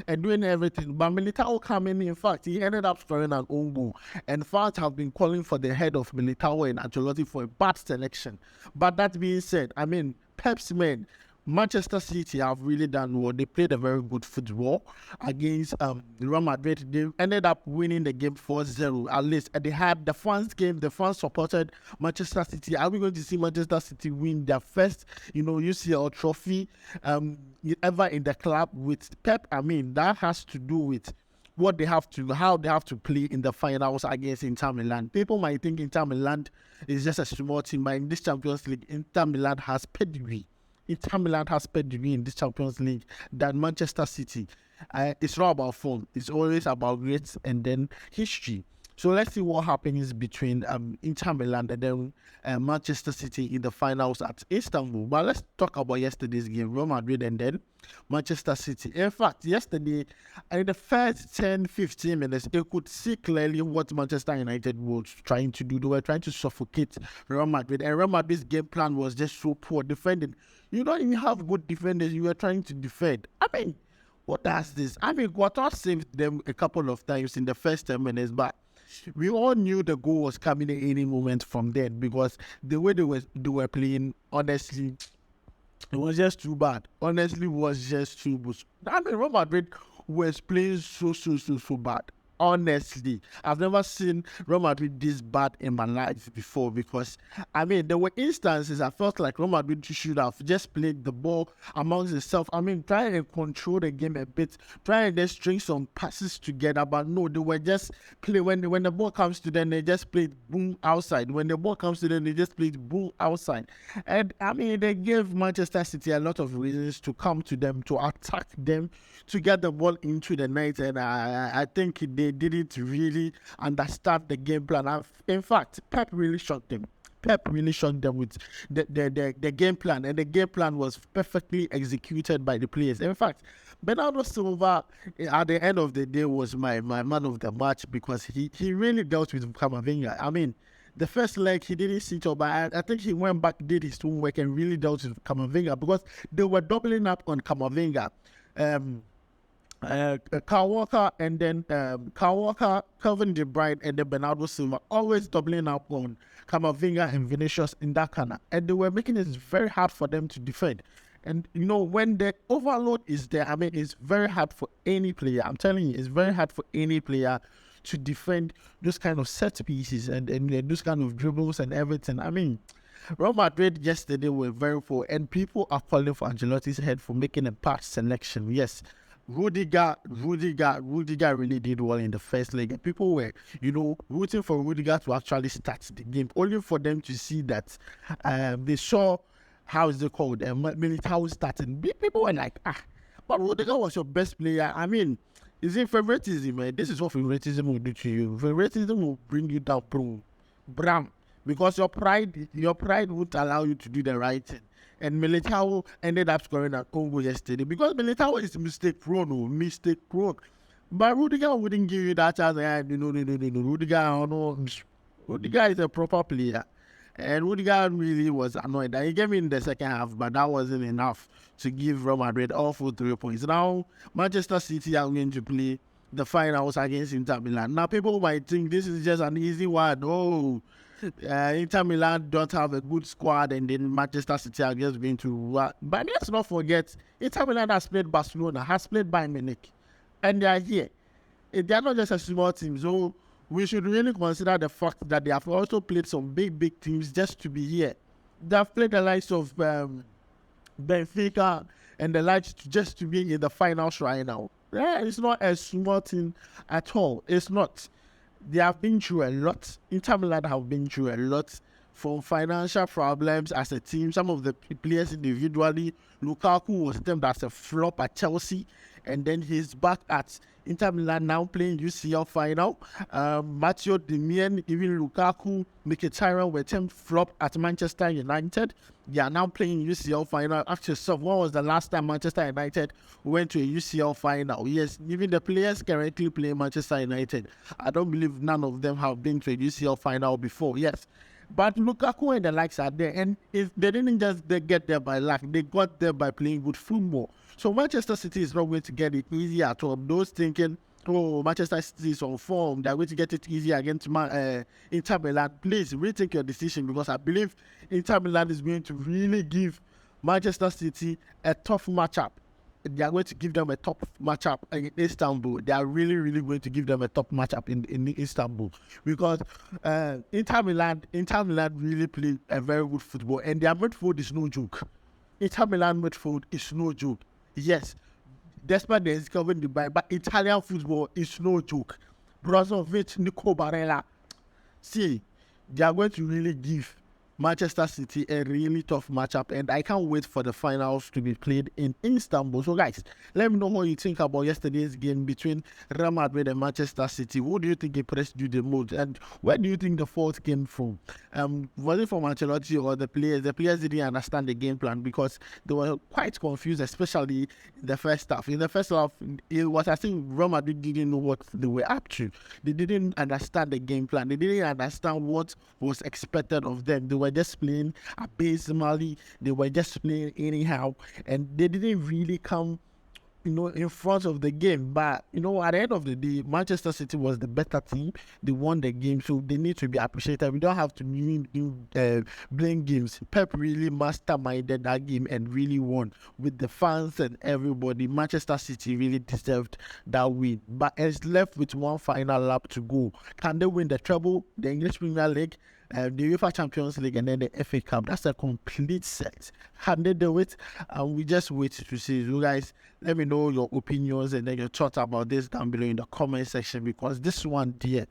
and doing everything. But Militao coming, in fact, he ended up scoring an own goal. And fans have been calling for the head of Militao and Ancelotti for a bad selection. But that being said, I mean, Pep's men, Manchester City have really done well. They played a very good football against Real Madrid. They ended up winning the game 4-0. At least they had the fans game. The fans supported Manchester City. Are we going to see Manchester City win their first, UCL trophy ever in the club with Pep? I mean, that has to do with how they have to play in the finals against Inter Milan. People might think Inter Milan is just a small team, but in this Champions League, Inter Milan has pedigree. Inter Milan has pedigree in this Champions League than Manchester City. It's not about fun. It's always about greats and then history. So let's see what happens between Inter Milan and then Manchester City in the finals at Istanbul. But let's talk about yesterday's game, Real Madrid and then Manchester City. In fact, yesterday, in the first 10-15 minutes, you could see clearly what Manchester United was trying to do. They were trying to suffocate Real Madrid. And Real Madrid's game plan was just so poor defending. You don't even have good defenders. You were trying to defend. I mean, what does this? I mean, Guatemala saved them a couple of times in the first 10 minutes, but we all knew the goal was coming at any moment from there because the way they were playing, honestly, it was just too bad. Honestly, it was just too bad. I mean, Real Madrid was playing so bad. Honestly, I've never seen Real Madrid this bad in my life before because, I mean, there were instances I felt like Real Madrid should have just played the ball amongst itself. I mean, trying to control the game a bit, trying to string some passes together, but no, they were just play when the ball comes to them, they just played boom outside. When the ball comes to them, they just played boom outside. And, I mean, they gave Manchester City a lot of reasons to come to them, to attack them, to get the ball into the net, and I think they didn't really understand the game plan. In fact, Pep really shocked them. Pep really shocked them with the game plan, and the game plan was perfectly executed by the players. In fact, Bernardo Silva, at the end of the day, was my man of the match because he really dealt with Camavinga. I mean, the first leg, he didn't sit up, but I think he went back, did his homework, and really dealt with Camavinga because they were doubling up on Camavinga. Kyle Walker and then Calvin De Bruyne and then Bernardo Silva always doubling up on Camavinga and Vinicius in that corner, and they were making it very hard for them to defend. And when the overload is there, I mean, it's very hard for any player. I'm telling you, it's very hard for any player to defend those kind of set pieces and those kind of dribbles and everything. I mean, Real Madrid yesterday were very poor, and people are calling for Ancelotti's head for making a bad selection. Yes, Rudiger really did well in the first leg. And people were, rooting for Rudiger to actually start the game, only for them to see that they saw, how is it called, Militao starting. People were like, but Rudiger was your best player. I mean, is it favoritism, man? This is what favoritism will do to you. Favoritism will bring you down, bram, because your pride won't allow you to do the right thing. And Militao ended up scoring at Congo yesterday because Militao is mistake prone. But Rudiger wouldn't give you that chance. Rudiger is a proper player. And Rudiger really was annoyed. He gave me in the second half, but that wasn't enough to give Real Madrid all full 3 points. Now, Manchester City are going to play the finals against Inter Milan. Now, people might think this is just an easy one. Oh, Inter Milan don't have a good squad, and then Manchester City are just going to. But let's not forget, Inter Milan has played Barcelona, has played Bayern Munich, and they are here. They are not just a small team, so we should really consider the fact that they have also played some big teams just to be here. They have played the likes of Benfica and the likes just to be in the finals right now. Yeah, it's not a small team at all. It's not. They have been through a lot. Inter Milan have been through a lot, from financial problems as a team. Some of the players individually. Lukaku was termed as a flop at Chelsea, and then he's back at Inter Milan now playing UCL final. Matteo Demien, even Lukaku, Mkhitaryan were termed flop at Manchester United. They are now playing UCL final. Ask yourself, when was the last time Manchester United went to a UCL final? Yes, even the players currently playing Manchester United, I don't believe none of them have been to a UCL final before. Yes, But Lukaku and the likes are there, and if they didn't just get there by luck, they got there by playing good football. So Manchester City is not going to get it easy at all. Those thinking, oh, Manchester City is on form, they're going to get it easy against Inter Milan. Please rethink your decision, because I believe Inter Milan is going to really give Manchester City a tough matchup. They are going to give them a top matchup in Istanbul. They are really, really going to give them a top matchup in Istanbul, because Inter Milan really play a very good football, and their midfield is no joke. Inter Milan midfield is no joke. Yes, despite the discovering Dubai, but Italian football is no joke. Brozovic, Nico Barella, see, they are going to really give Manchester City a really tough matchup, and I can't wait for the finals to be played in Istanbul. So guys, let me know what you think about yesterday's game between Real Madrid and Manchester City. Who do you think impressed you the most, and where do you think the fault came from? Was it from Ancelotti or the players? The players didn't understand the game plan, because they were quite confused, especially in the first half. In the first half, it was as if Real Madrid didn't know what they were up to. They didn't understand the game plan. They didn't understand what was expected of them. They were just playing abysmally. They were just playing anyhow, and they didn't really come, in front of the game. But at the end of the day, Manchester City was the better team. They won the game, so they need to be appreciated. We don't have to blame games. Pep really masterminded that game and really won with the fans and everybody. Manchester City really deserved that win, but it's left with one final lap to go. Can they win the treble, the English Premier League, the UEFA Champions League, and then the FA Cup? That's a complete set. Can they do it? And we just wait to see. So guys, let me know your opinions and then your thoughts about this down below in the comment section, because this one dear,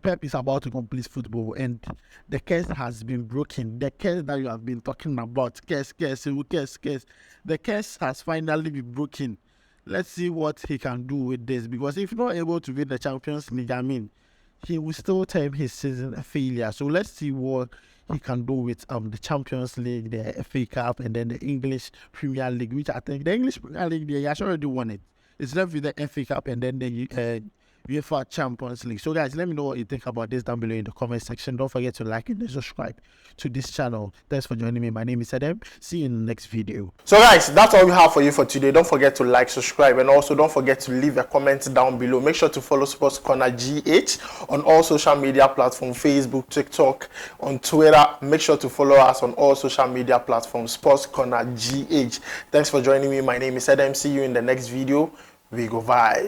Pep is about to complete football, and the curse has been broken. The curse that you have been talking about, curse. The curse has finally been broken. Let's see what he can do with this, because if not able to win the Champions League, he will still term his season a failure. So let's see what he can do with the Champions League, the FA Cup, and then the English Premier League, which I think the English Premier League, he has already won it. It's left with the FA Cup and then the UEFA Champions League. So guys, let me know what you think about this down below in the comment section. Don't forget to like and subscribe to this channel. Thanks for joining me. My name is Adam. See you in the next video. So guys, that's all we have for you for today. Don't forget to like, subscribe, and also don't forget to leave a comment down below. Make sure to follow Sports Corner GH on all social media platforms, Facebook, TikTok, on Twitter. Make sure to follow us on all social media platforms, Sports Corner GH. Thanks for joining me. My name is Adam. See you in the next video. We go vibe.